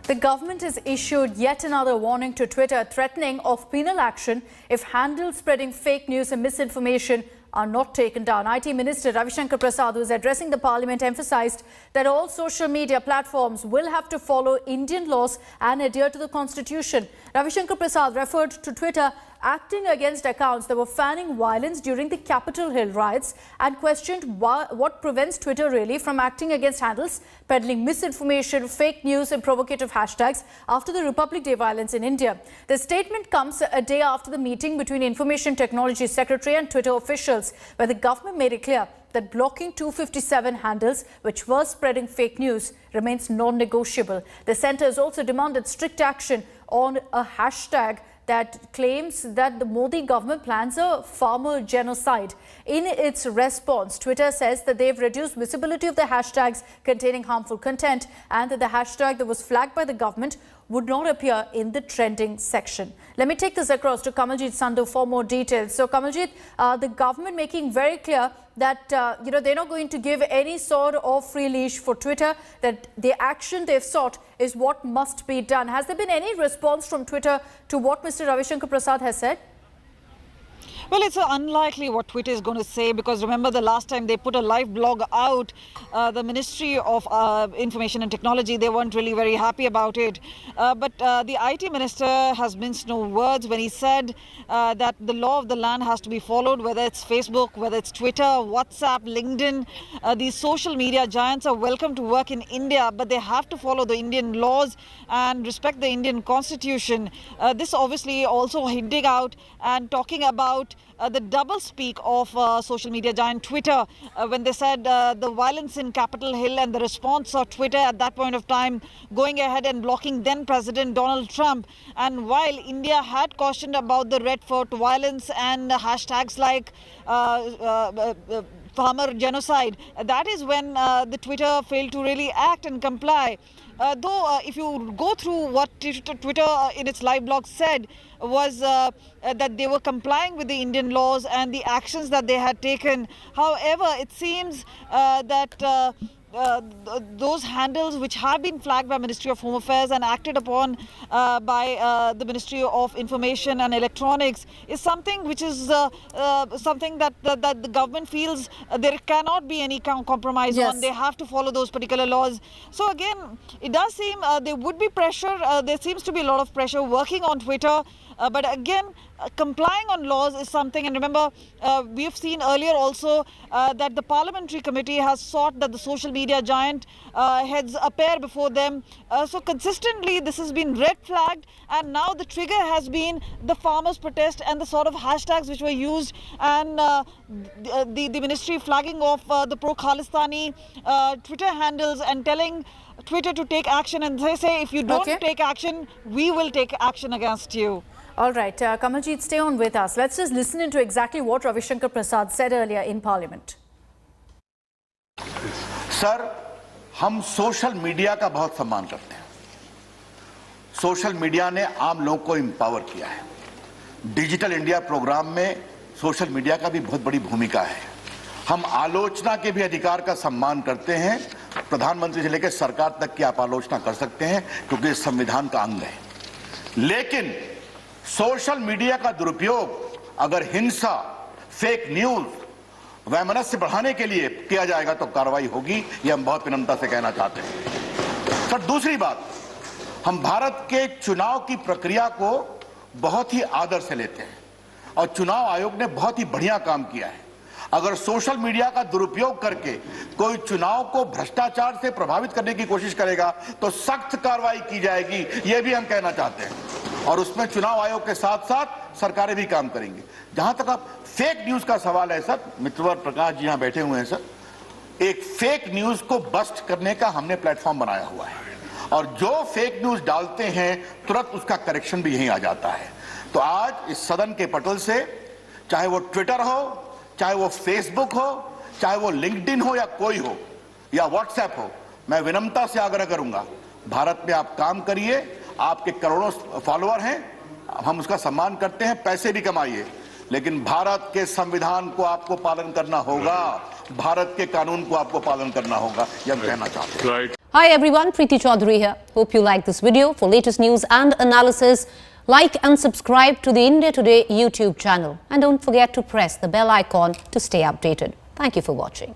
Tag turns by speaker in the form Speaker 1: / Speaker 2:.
Speaker 1: The government has issued yet another warning to Twitter, threatening of penal action if handles spreading fake news and misinformation are not taken down. IT Minister Ravi Shankar Prasad, who is addressing the Parliament, emphasized that all social media platforms will have to follow Indian laws and adhere to the Constitution. Ravi Shankar Prasad referred to Twitter acting against accounts that were fanning violence during the Capitol Hill riots and questioned what prevents Twitter really from acting against handles peddling misinformation, fake news and provocative hashtags after the Republic Day violence in India. The statement comes a day after the meeting between Information Technology Secretary and Twitter officials, where the government made it clear that blocking 257 handles which were spreading fake news remains non-negotiable. The centre has also demanded strict action on a hashtag that claims that the Modi government plans a farmer genocide. In its response, Twitter says that they've reduced visibility of the hashtags containing harmful content and that the hashtag that was flagged by the government would not appear in the trending section. Let me take this across to Kamaljeet Sandhu for more details. So Kamaljeet, the government making very clear that they're not going to give any sort of free leash for Twitter, that the action they've sought is what must be done. Has there been any response from Twitter to what Mr. Ravi Shankar Prasad has said?
Speaker 2: Well, it's unlikely what Twitter is going to say, because remember the last time they put a live blog out, the Ministry of Information and Technology, they weren't really very happy about it. But the IT Minister has minced no words when he said that the law of the land has to be followed, whether it's Facebook, whether it's Twitter, WhatsApp, LinkedIn. These social media giants are welcome to work in India, but they have to follow the Indian laws and respect the Indian Constitution. This obviously also hinting out and talking about the double speak of social media giant Twitter when they said the violence in Capitol Hill and the response of Twitter at that point of time going ahead and blocking then President Donald Trump. And while India had cautioned about the Red Fort violence and hashtags like farmer genocide, that is when the Twitter failed to really act and comply. Though if you go through what Twitter in its live blog said was that they were complying with the Indian laws and the actions that they had taken. However, it seems that those handles which have been flagged by Ministry of Home Affairs and acted upon by the Ministry of Information and Electronics is something which is something that the government feels there cannot be any compromise on. They have to follow those particular laws. So again, it does seem there would be pressure. There seems to be a lot of pressure working on Twitter. But again, complying on laws is something, and remember, we have seen earlier also that the parliamentary committee has sought that the social media giant heads appear before them. So consistently this has been red flagged, and now the trigger has been the farmers' protest and the sort of hashtags which were used, and the ministry flagging off the pro-Khalistani Twitter handles and telling Twitter to take action, and they say if you don't take action, we will take action against you.
Speaker 1: All right, Kamaljeet, stay on with us. Let's just listen into exactly what Ravi Shankar Prasad said earlier in Parliament.
Speaker 3: Sir, हम social media का बहुत सम्मान करते हैं। Social media ने आम लोगों को एम्पावर किया है। डिजिटल इंडिया प्रोग्राम में सोशल मीडिया का भी बहुत बड़ी भूमिका है। हम आलोचना के भी अधिकार का सम्मान करते हैं। प्रधानमंत्री से लेकर सरकार तक की आप आलोचना कर सकते हैं, क्योंकि संविधान का अंग है। लेकिन सोशल मीडिया का दुरुपयोग अगर हिंसा, फेक न्यूज, वैमनस्य बढ़ाने के लिए किया जाएगा तो कार्रवाई होगी। ये हम बहुत विनम्रता से कहना चाहते हैं। सर, दूसरी बात, हम भारत के चुनाव की प्रक्रिया को बहुत ही आदर से लेते हैं और चुनाव आयोग ने बहुत ही बढ़िया काम किया है। अगर सोशल मीडिया का दुरुपयोग करके कोई चुनाव को भ्रष्टाचार से प्रभावित करने की कोशिश करेगा तो सख्त कार्रवाई की जाएगी, यह भी हम कहना चाहते हैं। और उसमें चुनाव आयोग के साथ साथ सरकारें भी काम करेंगी। जहां तक आप फेक न्यूज का सवाल है सर, मित्रवर प्रकाश जी यहां बैठे हुए हैं सर, एक फेक न्यूज को बस्ट करने का हमने प्लेटफॉर्म बनाया हुआ है और जो फेक न्यूज डालते हैं तुरंत उसका करेक्शन भी यहीं आ जाता है। तो आज इस सदन के पटल से, चाहे वो ट्विटर हो, चाहे वो फेसबुक हो, चाहे वो लिंक्डइन हो या कोई हो या व्हाट्सएप हो, मैं विनम्रता से आग्रह करूंगा, भारत में आप काम करिए। आपके करोड़ों फॉलोअर हैं, हम उसका सम्मान करते हैं, पैसे भी कमाइए, लेकिन भारत के संविधान को आपको पालन करना होगा, भारत के कानून को आपको पालन करना होगा, यह हम कहना चाहते हैं।
Speaker 4: Hi everyone, Preeti Chaudhary here. Hope you like this video. For latest news and analysis, like and subscribe to the India Today YouTube channel. And don't forget to press the bell icon to stay updated. Thank you for watching.